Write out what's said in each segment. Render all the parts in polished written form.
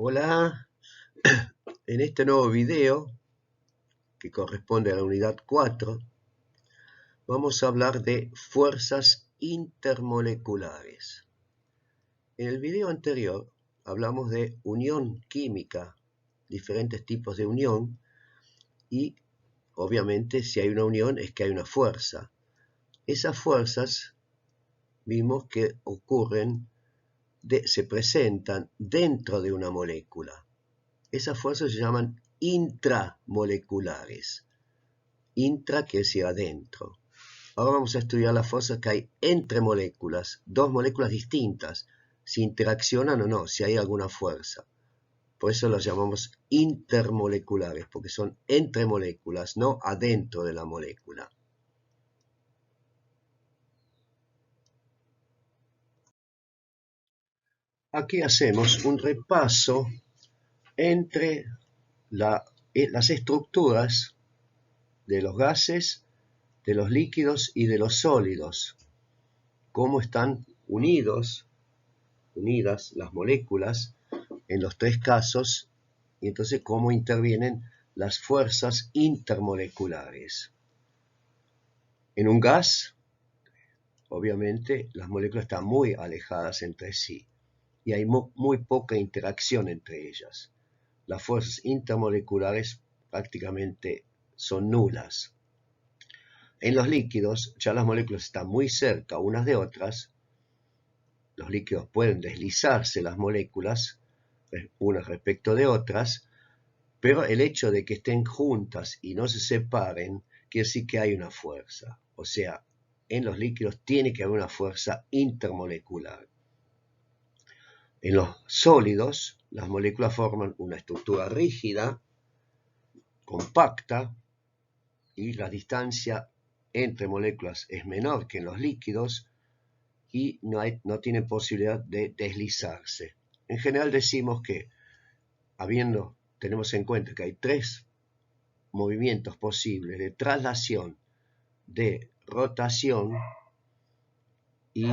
Hola, en este nuevo video que corresponde a la unidad 4 vamos a hablar de fuerzas intermoleculares. En el video anterior hablamos de unión química, diferentes tipos de unión y obviamente si hay una unión es que hay una fuerza. Esas fuerzas vimos que se presentan dentro de una molécula. Esas fuerzas se llaman intramoleculares. Intra quiere decir adentro. Ahora vamos a estudiar las fuerzas que hay entre moléculas, dos moléculas distintas, si interaccionan o no, si hay alguna fuerza. Por eso las llamamos intermoleculares, porque son entre moléculas, no adentro de la molécula. Aquí hacemos un repaso entre las estructuras de los gases, de los líquidos y de los sólidos, cómo están unidas las moléculas en los tres casos, y entonces cómo intervienen las fuerzas intermoleculares. En un gas, obviamente, las moléculas están muy alejadas entre sí, y hay muy poca interacción entre ellas. Las fuerzas intermoleculares prácticamente son nulas. En los líquidos, ya las moléculas están muy cerca unas de otras. Los líquidos pueden deslizarse las moléculas, unas respecto de otras, pero el hecho de que estén juntas y no se separen, quiere decir que hay una fuerza. O sea, en los líquidos tiene que haber una fuerza intermolecular. En los sólidos, las moléculas forman una estructura rígida, compacta, y la distancia entre moléculas es menor que en los líquidos y no tienen posibilidad de deslizarse. En general decimos que, tenemos en cuenta que hay tres movimientos posibles de traslación, de rotación y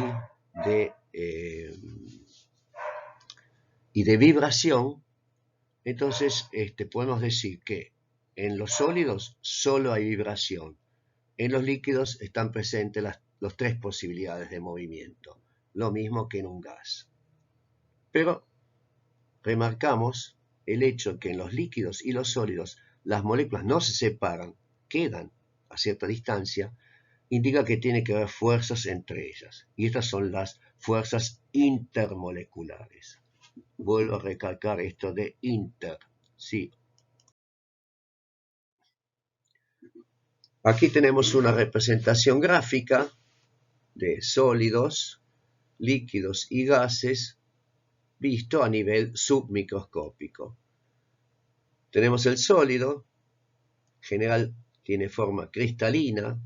de vibración. Entonces podemos decir que en los sólidos solo hay vibración. En los líquidos están presentes las tres posibilidades de movimiento, lo mismo que en un gas. Pero remarcamos el hecho que en los líquidos y los sólidos las moléculas no se separan, quedan a cierta distancia, indica que tiene que haber fuerzas entre ellas. Y estas son las fuerzas intermoleculares. Vuelvo a recalcar esto de inter, sí. Aquí tenemos una representación gráfica de sólidos, líquidos y gases visto a nivel submicroscópico. Tenemos el sólido, en general tiene forma cristalina,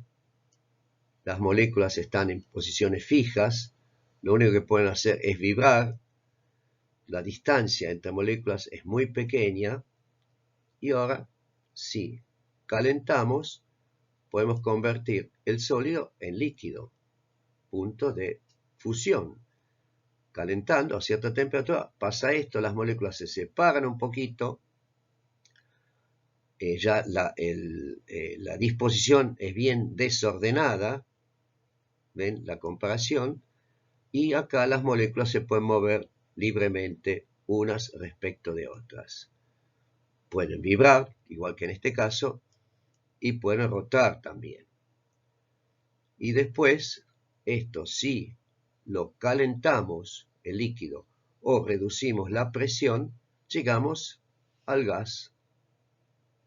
las moléculas están en posiciones fijas, lo único que pueden hacer es vibrar, la distancia entre moléculas es muy pequeña y ahora, si calentamos, podemos convertir el sólido en líquido, punto de fusión. Calentando a cierta temperatura pasa esto, las moléculas se separan un poquito, ya la disposición es bien desordenada, ven la comparación, y acá las moléculas se pueden mover libremente unas respecto de otras. Pueden vibrar, igual que en este caso, y pueden rotar también. Y después, esto si lo calentamos, el líquido, o reducimos la presión, llegamos al gas,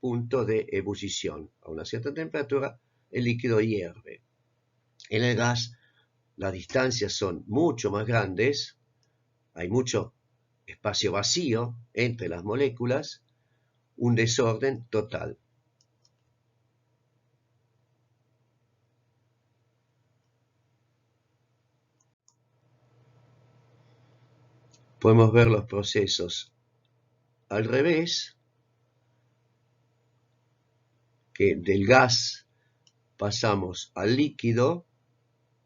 punto de ebullición. A una cierta temperatura, el líquido hierve. En el gas, las distancias son mucho más grandes, hay mucho espacio vacío entre las moléculas, un desorden total. Podemos ver los procesos al revés, que del gas pasamos al líquido,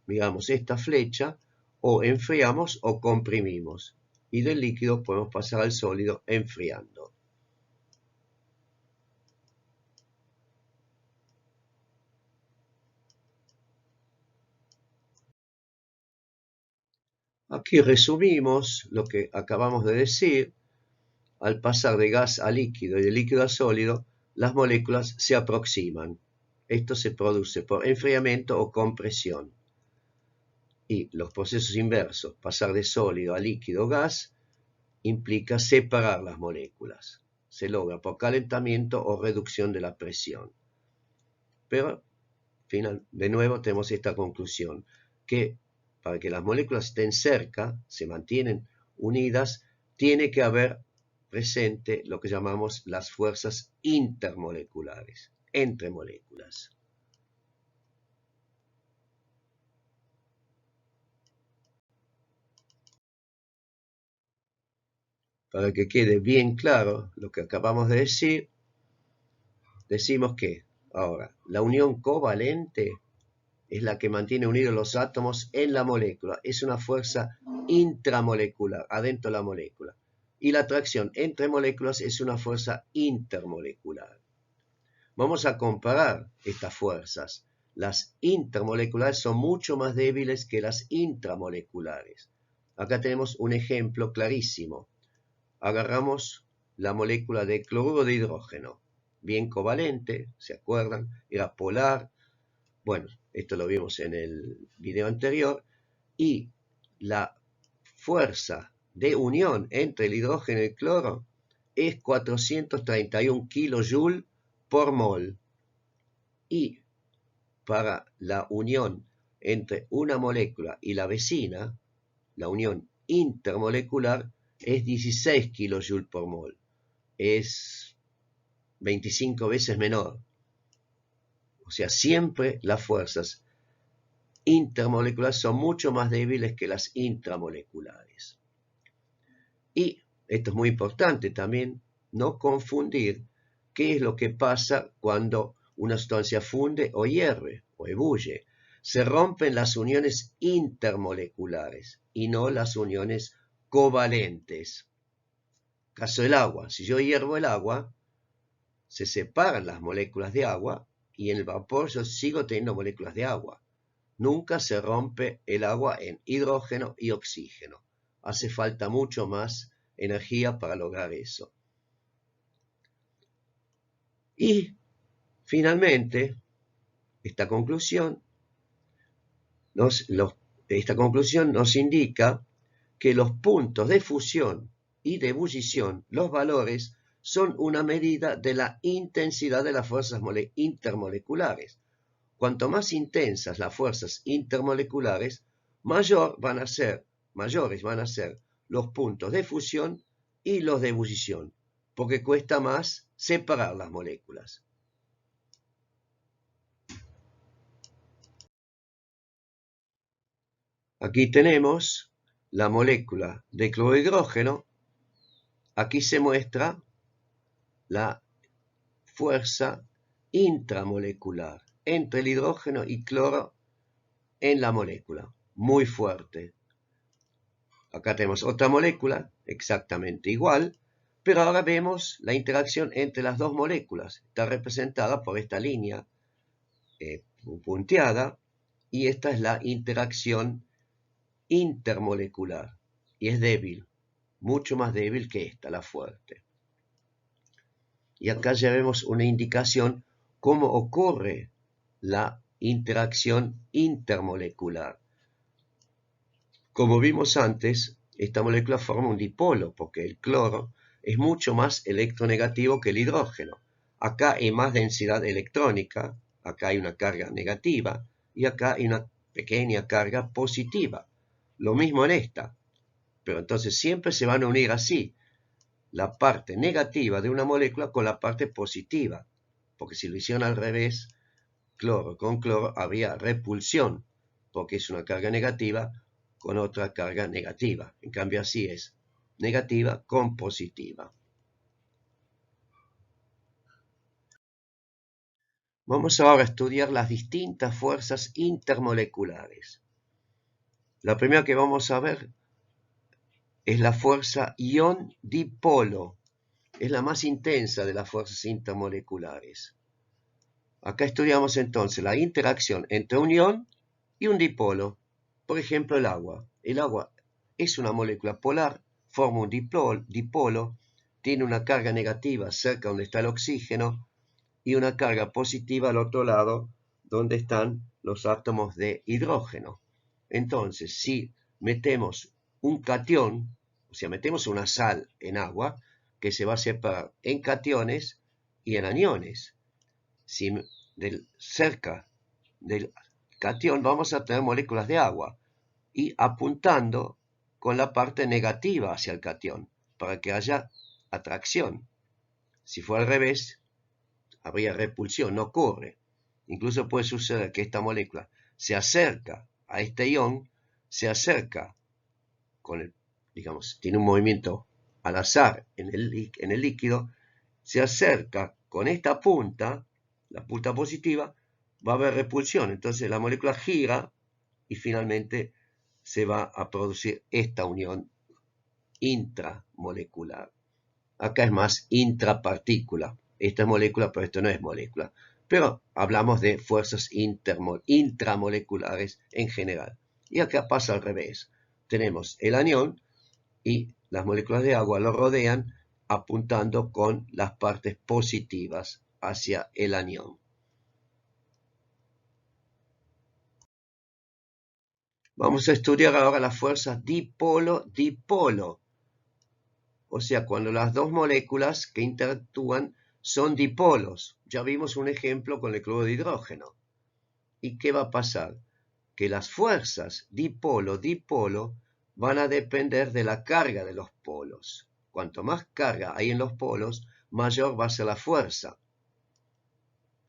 digamos esta flecha, o enfriamos o comprimimos. y del líquido podemos pasar al sólido enfriando. Aquí resumimos lo que acabamos de decir. Al pasar de gas a líquido y de líquido a sólido, las moléculas se aproximan. Esto se produce por enfriamiento o compresión. Y los procesos inversos, pasar de sólido a líquido o gas, implica separar las moléculas. Se logra por calentamiento o reducción de la presión. Pero, de nuevo, tenemos esta conclusión, que para que las moléculas estén cerca, se mantienen unidas, tiene que haber presente lo que llamamos las fuerzas intermoleculares, entre moléculas. Para que quede bien claro lo que acabamos de decir, decimos que, ahora, la unión covalente es la que mantiene unidos los átomos en la molécula. Es una fuerza intramolecular, adentro de la molécula. Y la atracción entre moléculas es una fuerza intermolecular. Vamos a comparar estas fuerzas. Las intermoleculares son mucho más débiles que las intramoleculares. Acá tenemos un ejemplo clarísimo. Agarramos la molécula de cloruro de hidrógeno, bien covalente, ¿se acuerdan? Era polar. Bueno, esto lo vimos en el video anterior. Y la fuerza de unión entre el hidrógeno y el cloro es 431 kJ por mol. Y para la unión entre una molécula y la vecina, la unión intermolecular, es 16 kJ por mol. Es 25 veces menor. O sea, siempre las fuerzas intermoleculares son mucho más débiles que las intramoleculares. Y esto es muy importante también, no confundir qué es lo que pasa cuando una sustancia funde o hierve o ebulle. Se rompen las uniones intermoleculares y no las uniones covalentes. Caso del agua, si yo hiervo el agua, se separan las moléculas de agua y en el vapor yo sigo teniendo moléculas de agua. Nunca se rompe el agua en hidrógeno y oxígeno. Hace falta mucho más energía para lograr eso. Y finalmente, esta conclusión nos indica que los puntos de fusión y de ebullición, los valores, son una medida de la intensidad de las fuerzas intermoleculares. Cuanto más intensas las fuerzas intermoleculares, mayores van a ser los puntos de fusión y los de ebullición, porque cuesta más separar las moléculas. Aquí tenemos la molécula de clorhidrógeno. Aquí se muestra la fuerza intramolecular entre el hidrógeno y cloro en la molécula, muy fuerte. Acá tenemos otra molécula exactamente igual, pero ahora vemos la interacción entre las dos moléculas. Está representada por esta línea punteada, y esta es la interacción intermolecular, y es débil, mucho más débil que esta, la fuerte. Y acá ya vemos una indicación cómo ocurre la interacción intermolecular. Como vimos antes, esta molécula forma un dipolo porque el cloro es mucho más electronegativo que el hidrógeno. Acá hay más densidad electrónica, acá hay una carga negativa y acá hay una pequeña carga positiva. Lo mismo en esta, pero entonces siempre se van a unir así la parte negativa de una molécula con la parte positiva, porque si lo hicieron al revés, cloro con cloro, habría repulsión, porque es una carga negativa con otra carga negativa. En cambio así es negativa con positiva. Vamos ahora a estudiar las distintas fuerzas intermoleculares. La primera que vamos a ver es la fuerza ion-dipolo. Es la más intensa de las fuerzas intermoleculares. Acá estudiamos entonces la interacción entre un ion y un dipolo. Por ejemplo, el agua. El agua es una molécula polar, forma un dipolo, tiene una carga negativa cerca donde está el oxígeno y una carga positiva al otro lado donde están los átomos de hidrógeno. Entonces, si metemos un catión, o sea, metemos una sal en agua, que se va a separar en cationes y en aniones. Si cerca del catión vamos a tener moléculas de agua y apuntando con la parte negativa hacia el catión para que haya atracción. Si fuera al revés, habría repulsión, no ocurre. Incluso puede suceder que esta molécula se acerca a este ion, se acerca con el, digamos, tiene un movimiento al azar en el líquido, se acerca con esta punta, la punta positiva, va a haber repulsión. Entonces la molécula gira y finalmente se va a producir esta unión intramolecular. Acá es más intrapartícula. Esta es molécula, pero esto no es molécula. Pero hablamos de fuerzas intramoleculares en general. Y acá pasa al revés. Tenemos el anión y las moléculas de agua lo rodean apuntando con las partes positivas hacia el anión. Vamos a estudiar ahora las fuerzas dipolo-dipolo. O sea, cuando las dos moléculas que interactúan son dipolos. Ya vimos un ejemplo con el cloruro de hidrógeno. ¿Y qué va a pasar? Que las fuerzas dipolo-dipolo van a depender de la carga de los polos. Cuanto más carga hay en los polos, mayor va a ser la fuerza.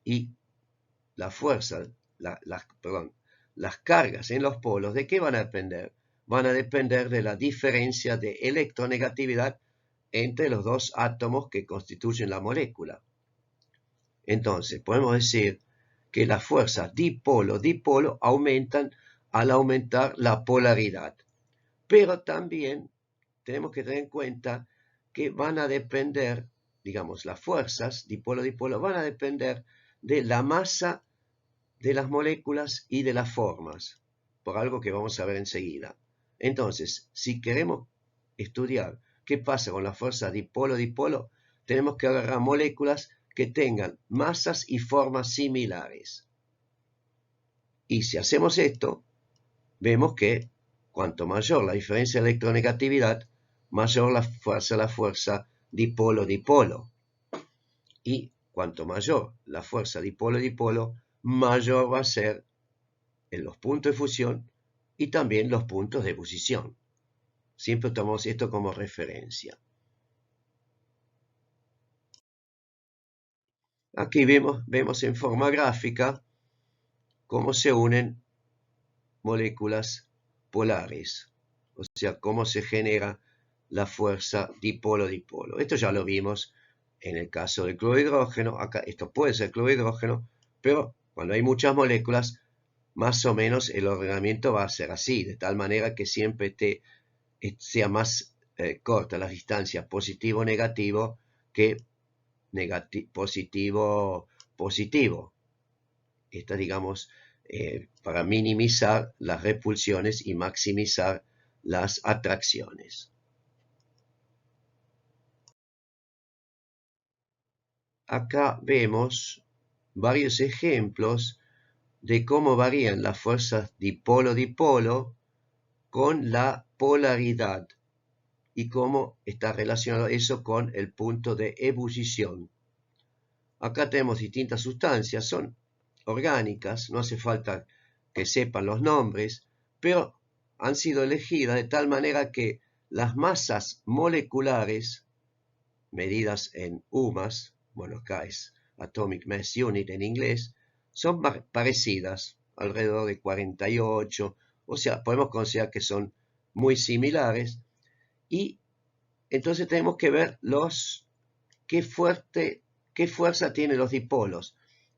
Y la fuerza, las cargas en los polos, ¿de qué van a depender? Van a depender de la diferencia de electronegatividad entre los dos átomos que constituyen la molécula. Entonces, podemos decir que las fuerzas dipolo-dipolo aumentan al aumentar la polaridad. Pero también tenemos que tener en cuenta que van a depender, digamos, las fuerzas dipolo-dipolo van a depender de la masa de las moléculas y de las formas, por algo que vamos a ver enseguida. Entonces, si queremos estudiar qué pasa con la fuerza dipolo-dipolo, tenemos que agarrar moléculas que tengan masas y formas similares. Y si hacemos esto, vemos que cuanto mayor la diferencia de electronegatividad, mayor la fuerza dipolo-dipolo. Y cuanto mayor la fuerza dipolo-dipolo, mayor va a ser en los puntos de fusión y también los puntos de ebullición. Siempre tomamos esto como referencia. Aquí vemos en forma gráfica cómo se unen moléculas polares, o sea, cómo se genera la fuerza dipolo-dipolo. Esto ya lo vimos en el caso del cloruro de hidrógeno. Acá esto puede ser cloruro de hidrógeno, pero cuando hay muchas moléculas, más o menos el ordenamiento va a ser así, de tal manera que siempre sea más corta la distancia positivo-negativo que positivo-positivo. Esta, digamos, para minimizar las repulsiones y maximizar las atracciones. Acá vemos varios ejemplos de cómo varían las fuerzas dipolo-dipolo con la polaridad y cómo está relacionado eso con el punto de ebullición. Acá tenemos distintas sustancias, son orgánicas, no hace falta que sepan los nombres, pero han sido elegidas de tal manera que las masas moleculares, medidas en UMAS, bueno, acá es Atomic Mass Unit en inglés, son parecidas, alrededor de 48, o sea, podemos considerar que son muy similares, y entonces tenemos que ver qué fuerza tienen los dipolos.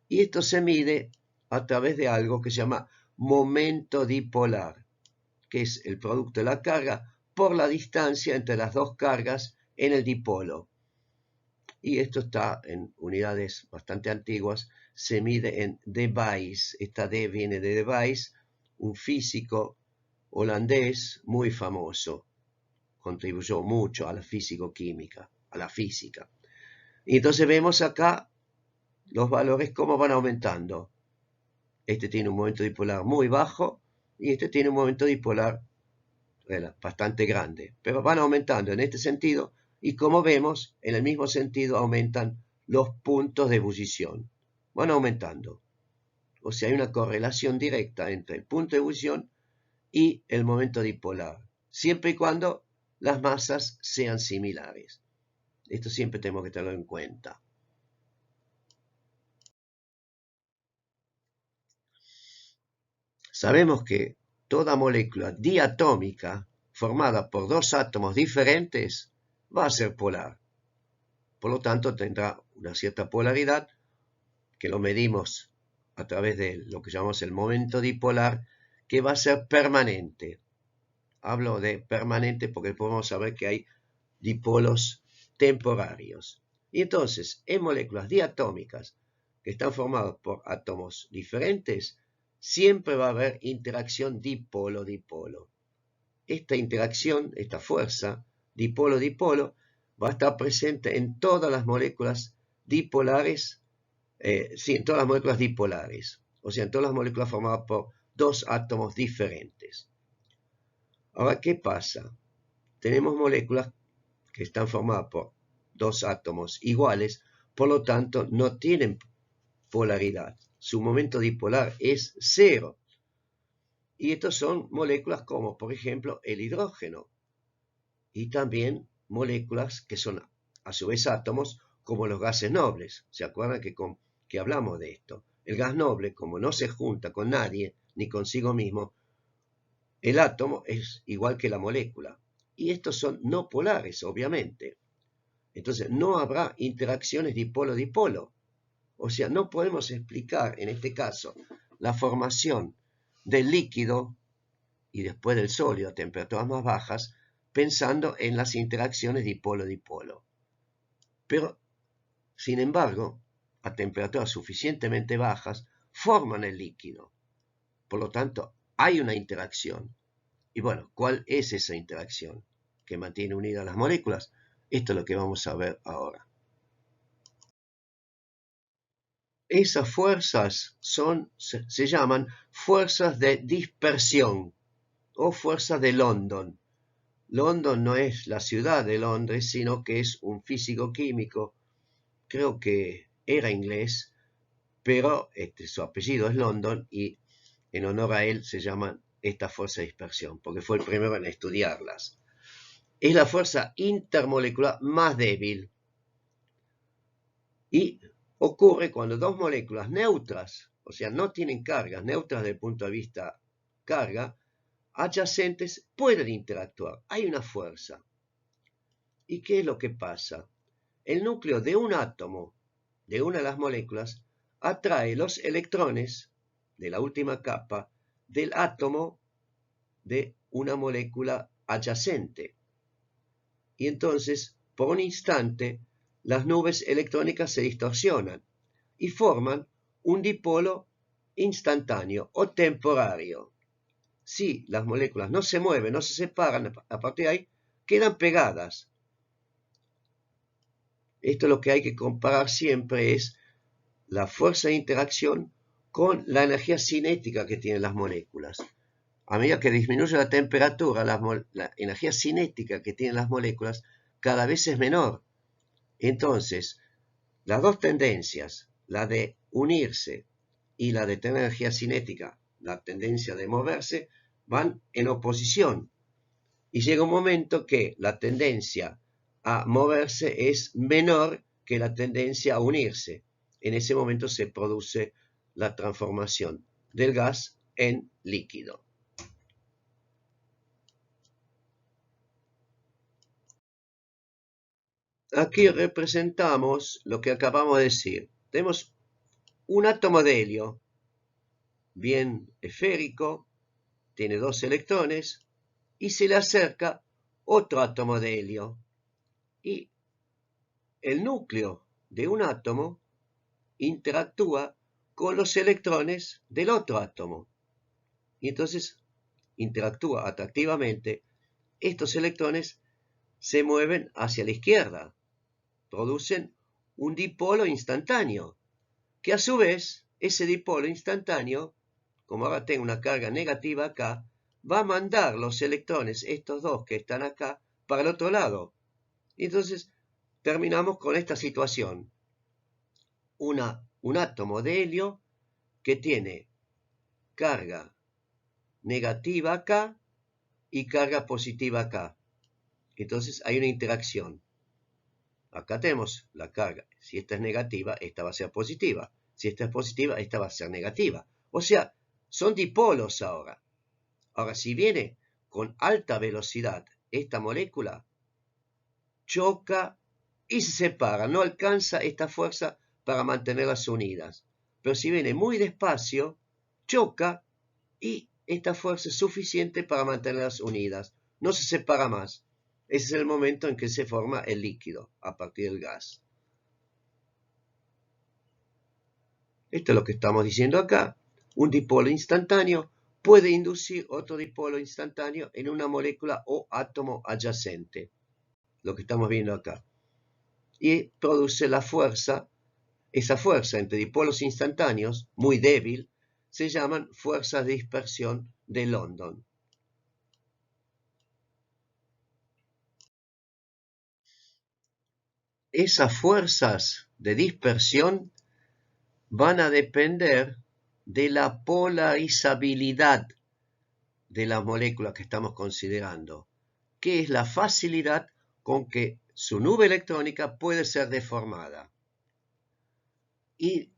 Y esto se mide a través de algo que se llama momento dipolar, que es el producto de la carga por la distancia entre las dos cargas en el dipolo. Y esto está en unidades bastante antiguas, se mide en dBs. Esta D viene de Device, un físico holandés muy famoso. Contribuyó mucho a la físico-química, a la física. Y entonces vemos acá los valores cómo van aumentando. Este tiene un momento dipolar muy bajo y este tiene un momento dipolar bastante grande, pero van aumentando en este sentido y como vemos, en el mismo sentido aumentan los puntos de ebullición. Van aumentando. O sea, hay una correlación directa entre el punto de ebullición y el momento dipolar, siempre y cuando las masas sean similares. Esto siempre tenemos que tenerlo en cuenta. Sabemos que toda molécula diatómica formada por dos átomos diferentes va a ser polar. Por lo tanto, tendrá una cierta polaridad que lo medimos a través de lo que llamamos el momento dipolar, que va a ser permanente. Hablo de permanente porque podemos saber que hay dipolos temporarios. Y entonces, en moléculas diatómicas que están formadas por átomos diferentes, siempre va a haber interacción dipolo-dipolo. Esta interacción, esta fuerza dipolo-dipolo, va a estar presente en todas las moléculas dipolares, en todas las moléculas dipolares, o sea, en todas las moléculas formadas por dos átomos diferentes. Ahora, ¿qué pasa? Tenemos moléculas que están formadas por dos átomos iguales, por lo tanto, no tienen polaridad. Su momento dipolar es cero. Y estos son moléculas como, por ejemplo, el hidrógeno. Y también moléculas que son, a su vez, átomos, como los gases nobles. ¿Se acuerdan que hablamos de esto? El gas noble, como no se junta con nadie, ni consigo mismo, el átomo es igual que la molécula. Y estos son no polares, obviamente. Entonces, no habrá interacciones dipolo-dipolo. O sea, no podemos explicar, en este caso, la formación del líquido y después del sólido a temperaturas más bajas, pensando en las interacciones dipolo-dipolo. Pero, sin embargo, a temperaturas suficientemente bajas, forman el líquido. Por lo tanto, hay una interacción. Y bueno, ¿cuál es esa interacción que mantiene unidas las moléculas? Esto es lo que vamos a ver ahora. Esas fuerzas se llaman fuerzas de dispersión o fuerzas de London. London no es la ciudad de Londres, sino que es un físico químico, creo que era inglés, pero su apellido es London y en honor a él se llaman estas fuerzas de dispersión, porque fue el primero en estudiarlas. Es la fuerza intermolecular más débil y ocurre cuando dos moléculas neutras, o sea, no tienen cargas, neutras desde el punto de vista carga, adyacentes pueden interactuar. Hay una fuerza. ¿Y qué es lo que pasa? El núcleo de un átomo, de una de las moléculas, atrae los electrones de la última capa del átomo de una molécula adyacente. Y entonces, por un instante, las nubes electrónicas se distorsionan y forman un dipolo instantáneo o temporario. Si las moléculas no se mueven, no se separan, a partir de ahí quedan pegadas. Esto lo que hay que comparar siempre es la fuerza de interacción con la energía cinética que tienen las moléculas. A medida que disminuye la temperatura, la energía cinética que tienen las moléculas cada vez es menor. Entonces, las dos tendencias, la de unirse y la de tener energía cinética, la tendencia de moverse, van en oposición. Y llega un momento que la tendencia a moverse es menor que la tendencia a unirse. En ese momento se produce la transformación del gas en líquido. Aquí representamos lo que acabamos de decir. Tenemos un átomo de helio, bien esférico, tiene dos electrones, y se le acerca otro átomo de helio. Y el núcleo de un átomo interactúa con los electrones del otro átomo. Y entonces interactúa atractivamente. Estos electrones se mueven hacia la izquierda, producen un dipolo instantáneo, que a su vez, ese dipolo instantáneo, como ahora tengo una carga negativa acá, va a mandar los electrones, estos dos que están acá, para el otro lado. Y entonces terminamos con esta situación. Un átomo de helio que tiene carga negativa acá y carga positiva acá. Entonces hay una interacción. Acá tenemos la carga. Si esta es negativa, esta va a ser positiva. Si esta es positiva, esta va a ser negativa. O sea, son dipolos ahora. Ahora, si viene con alta velocidad esta molécula, choca y se separa. No alcanza esta fuerza para mantenerlas unidas. Pero si viene muy despacio, choca y esta fuerza es suficiente para mantenerlas unidas. No se separa más. Ese es el momento en que se forma el líquido a partir del gas. Esto es lo que estamos diciendo acá. Un dipolo instantáneo puede inducir otro dipolo instantáneo en una molécula o átomo adyacente. Lo que estamos viendo acá. Y produce la fuerza. Esa fuerza entre dipolos instantáneos, muy débil, se llaman fuerzas de dispersión de London. Esas fuerzas de dispersión van a depender de la polarizabilidad de la molécula que estamos considerando, que es la facilidad con que su nube electrónica puede ser deformada. ¿Y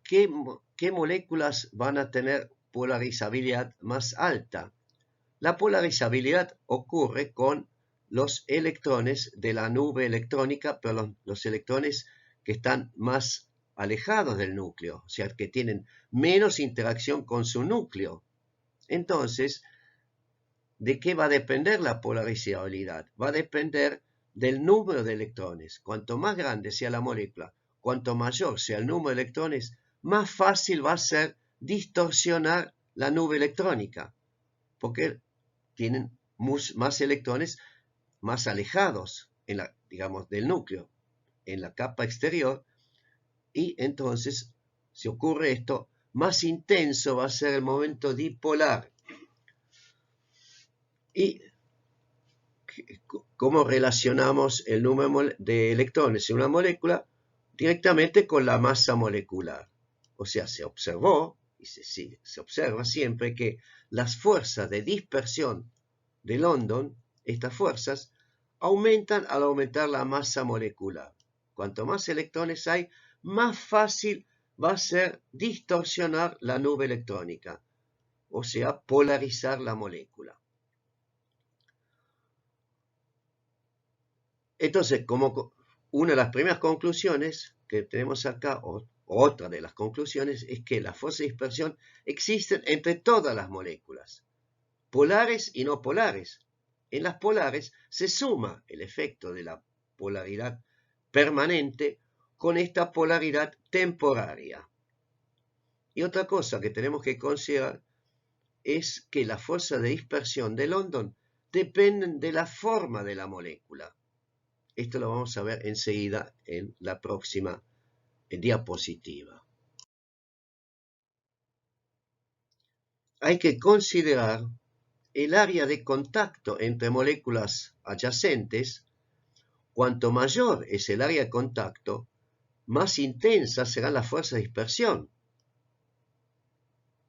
qué moléculas van a tener polarizabilidad más alta? La polarizabilidad ocurre con los electrones de la nube electrónica, pero los electrones que están más alejados del núcleo, o sea, que tienen menos interacción con su núcleo. Entonces, ¿de qué va a depender la polarizabilidad? Va a depender del número de electrones. Cuanto más grande sea la molécula, cuanto mayor sea el número de electrones, más fácil va a ser distorsionar la nube electrónica, porque tienen más electrones más alejados digamos, del núcleo, en la capa exterior, y entonces, si ocurre esto, más intenso va a ser el momento dipolar. ¿Y cómo relacionamos el número de electrones en una molécula? Directamente con la masa molecular. O sea, se observó, y se observa siempre, que las fuerzas de dispersión de London, estas fuerzas, aumentan al aumentar la masa molecular. Cuanto más electrones hay, más fácil va a ser distorsionar la nube electrónica, o sea, polarizar la molécula. Entonces, como una de las primeras conclusiones que tenemos acá, o otra de las conclusiones, es que las fuerzas de dispersión existen entre todas las moléculas, polares y no polares. En las polares se suma el efecto de la polaridad permanente con esta polaridad temporaria. Y otra cosa que tenemos que considerar es que las fuerzas de dispersión de London dependen de la forma de la molécula. Esto lo vamos a ver enseguida en la próxima diapositiva. Hay que considerar el área de contacto entre moléculas adyacentes. Cuanto mayor es el área de contacto, más intensa será la fuerza de dispersión,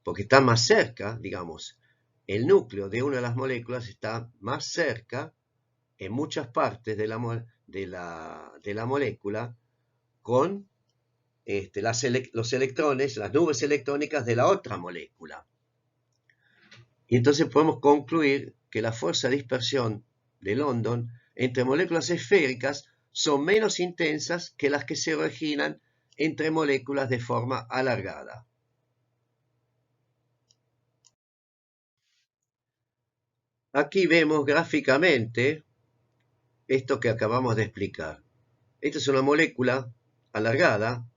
porque está más cerca, digamos, el núcleo de una de las moléculas está más cerca en muchas partes de la molécula con los electrones, las nubes electrónicas de la otra molécula. Y entonces podemos concluir que la fuerza de dispersión de London entre moléculas esféricas son menos intensas que las que se originan entre moléculas de forma alargada. Aquí vemos gráficamente esto que acabamos de explicar. Esta es una molécula alargada,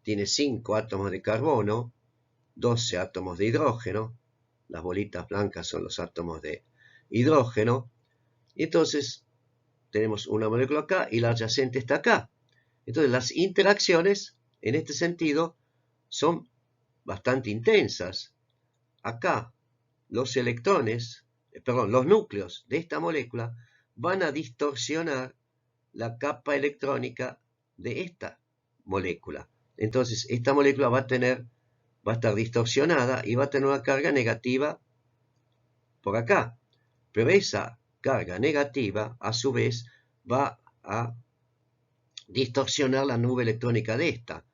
tiene 5 átomos de carbono, 12 átomos de hidrógeno, las bolitas blancas son los átomos de hidrógeno, y entonces tenemos una molécula acá y la adyacente está acá. Entonces las interacciones, en este sentido, son bastante intensas. Acá los los núcleos de esta molécula van a distorsionar la capa electrónica de esta molécula. Entonces esta molécula va a estar distorsionada y va a tener una carga negativa por acá. Pero esa carga negativa, a su vez, va a distorsionar la nube electrónica de esta.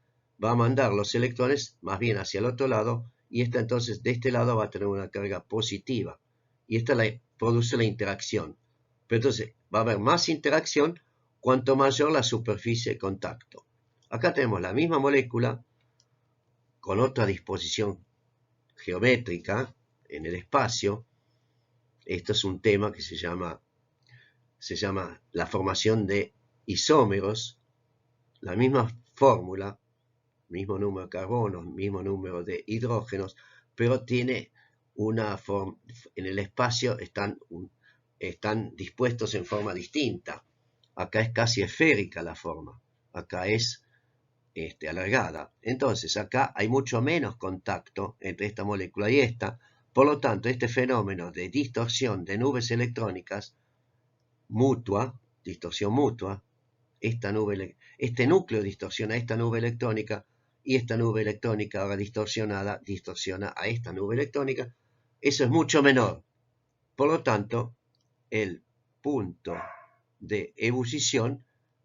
Va a mandar los electrones más bien hacia el otro lado y esta entonces de este lado va a tener una carga positiva. Y esta produce la interacción. Pero entonces va a haber más interacción cuanto mayor la superficie de contacto. Acá tenemos la misma molécula con otra disposición geométrica en el espacio. Esto es un tema que se llama la formación de isómeros. La misma fórmula, mismo número de carbonos, mismo número de hidrógenos, pero tiene una forma, en el espacio están dispuestos en forma distinta. Acá es casi esférica la forma, acá es alargada. Entonces acá hay mucho menos contacto entre esta molécula y esta, por lo tanto este fenómeno de distorsión de nubes electrónicas mutua, distorsión mutua, este núcleo distorsiona esta nube electrónica y esta nube electrónica ahora distorsionada distorsiona a esta nube electrónica. Eso es mucho menor. Por lo tanto, el punto de ebullición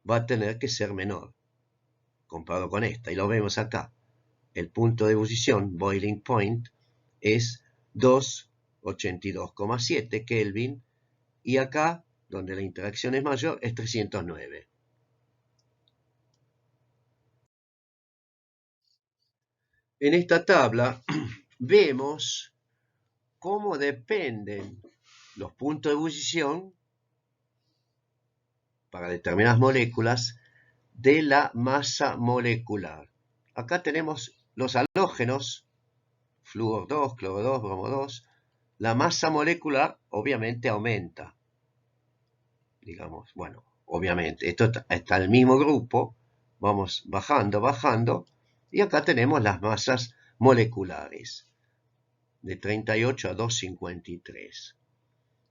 va a tener que ser menor comparado con esta. Y lo vemos acá. El punto de ebullición, boiling point, es 282,7 Kelvin y acá, donde la interacción es mayor, es 309. En esta tabla vemos cómo dependen los puntos de ebullición para determinadas moléculas de la masa molecular. Acá tenemos los halógenos, flúor 2, cloro 2, bromo 2. La masa molecular obviamente aumenta. Digamos, bueno, obviamente, esto está en el mismo grupo, vamos bajando, y acá tenemos las masas moleculares, de 38 a 253.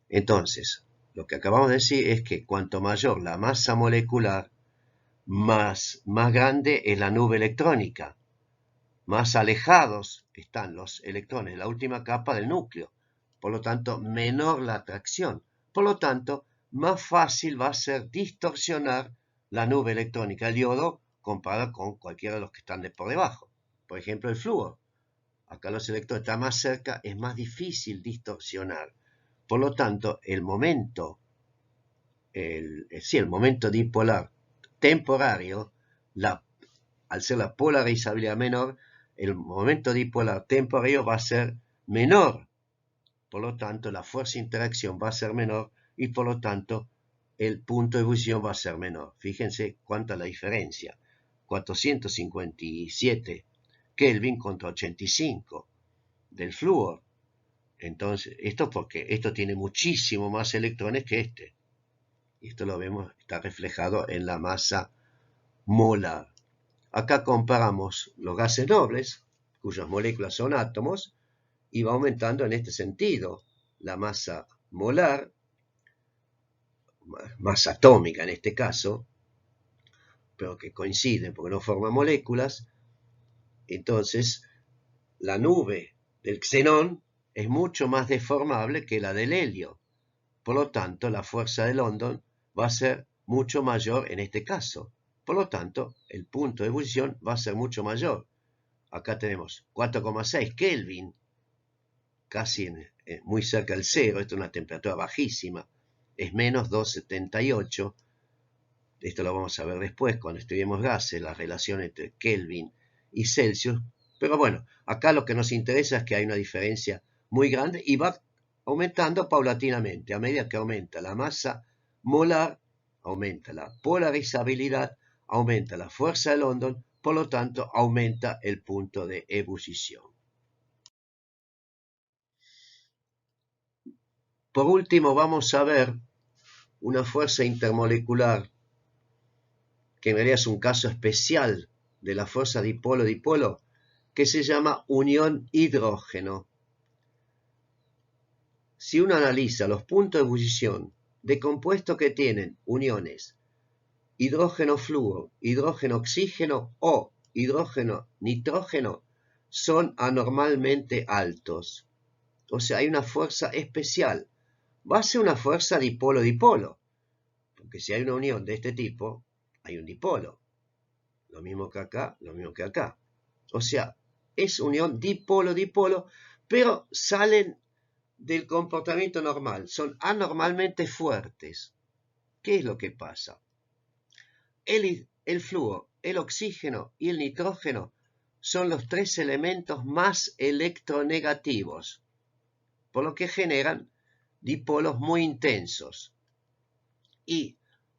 Entonces, lo que acabamos de decir es que cuanto mayor la masa molecular, más grande es la nube electrónica, más alejados están los electrones de la última capa del núcleo, por lo tanto, menor la atracción, por lo tanto, más fácil va a ser distorsionar la nube electrónica del yodo comparada con cualquiera de los que están por debajo. Por ejemplo, el flúor. Acá los electrones están más cerca, es más difícil distorsionar. Por lo tanto, el momento dipolar temporario, al ser la polarizabilidad menor, el momento dipolar temporario va a ser menor. Por lo tanto, la fuerza de interacción va a ser menor y por lo tanto el punto de ebullición va a ser menor. Fíjense cuánta la diferencia. 457 Kelvin contra 85 del flúor. Entonces, esto porque esto tiene muchísimo más electrones que este. Y esto lo vemos, está reflejado en la masa molar. Acá comparamos los gases nobles, cuyas moléculas son átomos, y va aumentando en este sentido la masa molar, masa atómica en este caso, pero que coinciden porque no forman moléculas. Entonces, la nube del xenón es mucho más deformable que la del helio. Por lo tanto, la fuerza de London va a ser mucho mayor en este caso. Por lo tanto, el punto de ebullición va a ser mucho mayor. Acá tenemos 4,6 Kelvin, casi muy cerca del cero. Esto es una temperatura bajísima. Es menos 278. Esto lo vamos a ver después cuando estudiemos gases, la relación entre Kelvin y Celsius. Pero bueno, acá lo que nos interesa es que hay una diferencia muy grande y va aumentando paulatinamente. A medida que aumenta la masa molar, aumenta la polarizabilidad, aumenta la fuerza de London, por lo tanto aumenta el punto de ebullición. Por último, vamos a ver una fuerza intermolecular, que en realidad es un caso especial de la fuerza dipolo-dipolo, que se llama unión hidrógeno. Si uno analiza los puntos de ebullición de compuestos que tienen uniones hidrógeno-flúor, hidrógeno-oxígeno o hidrógeno-nitrógeno, son anormalmente altos. O sea, hay una fuerza especial. Va a ser una fuerza dipolo-dipolo, porque si hay una unión de este tipo, hay un dipolo. Lo mismo que acá, lo mismo que acá. O sea, es unión dipolo-dipolo, pero salen del comportamiento normal, son anormalmente fuertes. ¿Qué es lo que pasa? El flúor, el oxígeno y el nitrógeno son los tres elementos más electronegativos, por lo que generan dipolos muy intensos. Y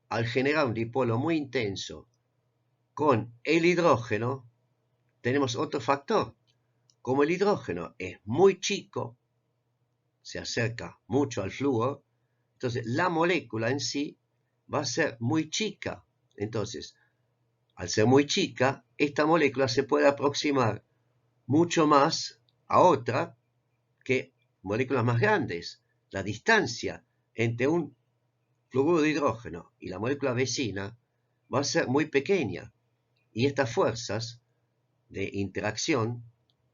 al generar un dipolo muy intenso con el hidrógeno, tenemos otro factor. Como el hidrógeno es muy chico, se acerca mucho al flúor, entonces la molécula en sí va a ser muy chica. Entonces, al ser muy chica, esta molécula se puede aproximar mucho más a otra que moléculas más grandes. La distancia entre un fluoruro de hidrógeno y la molécula vecina va a ser muy pequeña. Y estas fuerzas de interacción,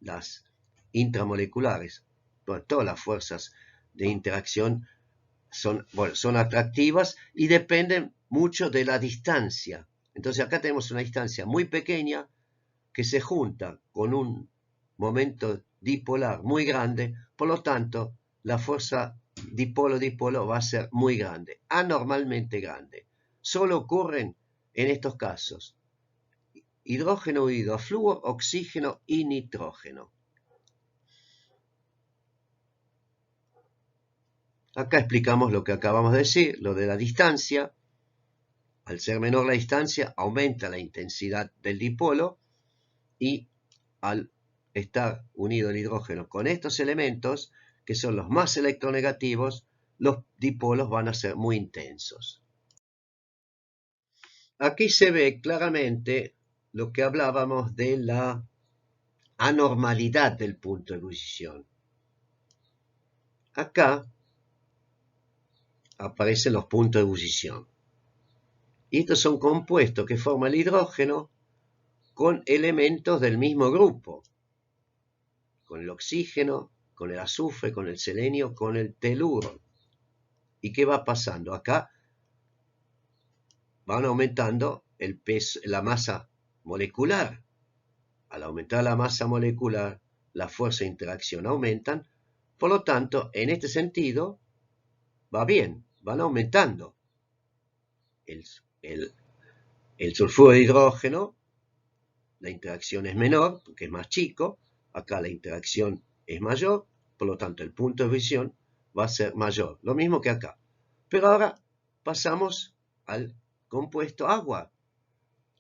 las intramoleculares, bueno, todas las fuerzas de interacción son atractivas y dependen mucho de la distancia. Entonces acá tenemos una distancia muy pequeña que se junta con un momento dipolar muy grande, por lo tanto la fuerza dipolo-dipolo va a ser muy grande, anormalmente grande. Solo ocurren en estos casos: hidrógeno unido a flúor, oxígeno y nitrógeno. Acá explicamos lo que acabamos de decir, lo de la distancia. Al ser menor la distancia, aumenta la intensidad del dipolo, y al estar unido el hidrógeno con estos elementos, que son los más electronegativos, los dipolos van a ser muy intensos. Aquí se ve claramente lo que hablábamos de la anormalidad del punto de ebullición. Acá aparecen los puntos de ebullición. Y estos son compuestos que forman el hidrógeno con elementos del mismo grupo, con el oxígeno, con el azufre, con el selenio, con el teluro. ¿Y qué va pasando? Acá van aumentando el peso, la masa molecular. Al aumentar la masa molecular, la fuerza de interacción aumentan. Por lo tanto, en este sentido, va bien, van aumentando. El sulfuro de hidrógeno, la interacción es menor, porque es más chico. Acá la interacción es mayor, por lo tanto el punto de ebullición va a ser mayor. Lo mismo que acá. Pero ahora pasamos al compuesto agua,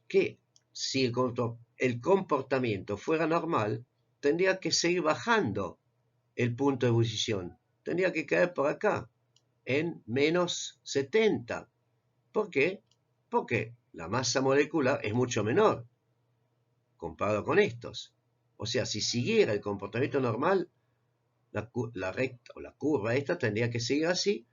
que si el comportamiento fuera normal, tendría que seguir bajando el punto de ebullición. Tendría que caer por acá, en menos 70. ¿Por qué? Porque la masa molecular es mucho menor comparado con estos. O sea, si siguiera el comportamiento normal, la recta o la curva esta tendría que seguir así,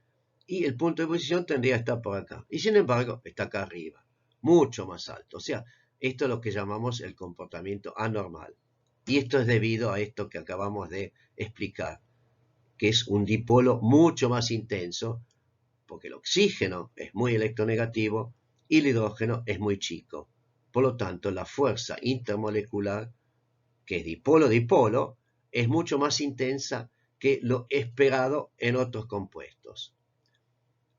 y el punto de ebullición tendría que estar por acá. Y sin embargo, está acá arriba, mucho más alto. O sea, esto es lo que llamamos el comportamiento anormal. Y esto es debido a esto que acabamos de explicar, que es un dipolo mucho más intenso, porque el oxígeno es muy electronegativo y el hidrógeno es muy chico. Por lo tanto, la fuerza intermolecular, que es dipolo-dipolo, es mucho más intensa que lo esperado en otros compuestos.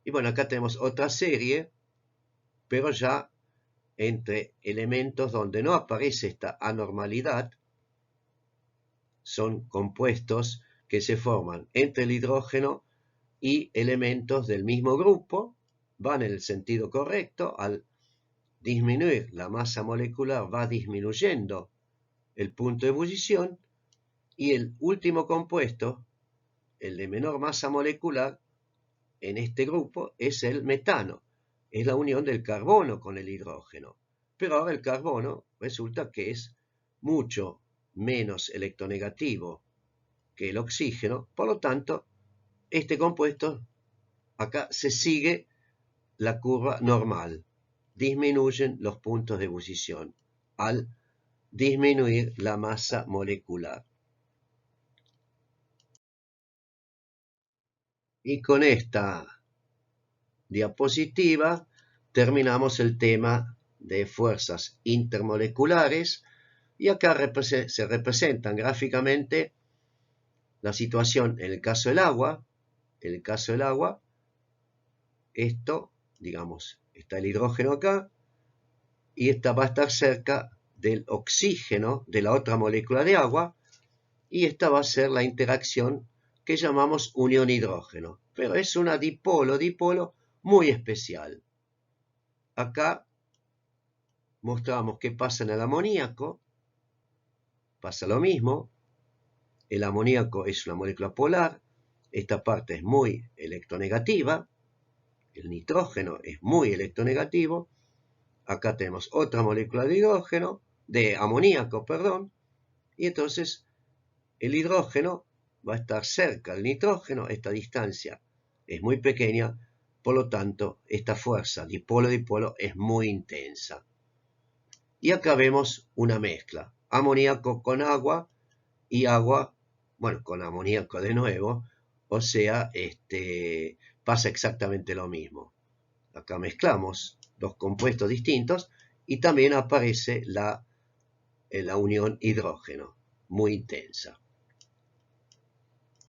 Y bueno, acá tenemos otra serie, pero ya entre elementos donde no aparece esta anormalidad. Son compuestos que se forman entre el hidrógeno y elementos del mismo grupo, van en el sentido correcto. Al disminuir la masa molecular va disminuyendo el punto de ebullición, y el último compuesto, el de menor masa molecular en este grupo, es el metano. Es la unión del carbono con el hidrógeno. Pero ahora el carbono resulta que es mucho menos electronegativo que el oxígeno, por lo tanto, este compuesto, acá se sigue la curva normal. Disminuyen los puntos de ebullición al disminuir la masa molecular. Y con esta diapositiva terminamos el tema de fuerzas intermoleculares, y acá se representan gráficamente la situación en el caso del agua. En el caso del agua, esto, digamos, está el hidrógeno acá, y esta va a estar cerca del oxígeno de la otra molécula de agua, y esta va a ser la interacción que llamamos unión hidrógeno, pero es una dipolo muy especial. Acá mostramos qué pasa en el amoníaco. Pasa lo mismo. El amoníaco es una molécula polar. Esta parte es muy electronegativa. El nitrógeno es muy electronegativo. Acá tenemos otra molécula de hidrógeno, de amoníaco, perdón. Y entonces el hidrógeno va a estar cerca del nitrógeno. Esta distancia es muy pequeña. Por lo tanto, esta fuerza dipolo-dipolo es muy intensa. Y acá vemos una mezcla. Amoníaco con agua, y agua, bueno, con amoníaco de nuevo. O sea, pasa exactamente lo mismo. Acá mezclamos dos compuestos distintos y también aparece la unión hidrógeno, muy intensa.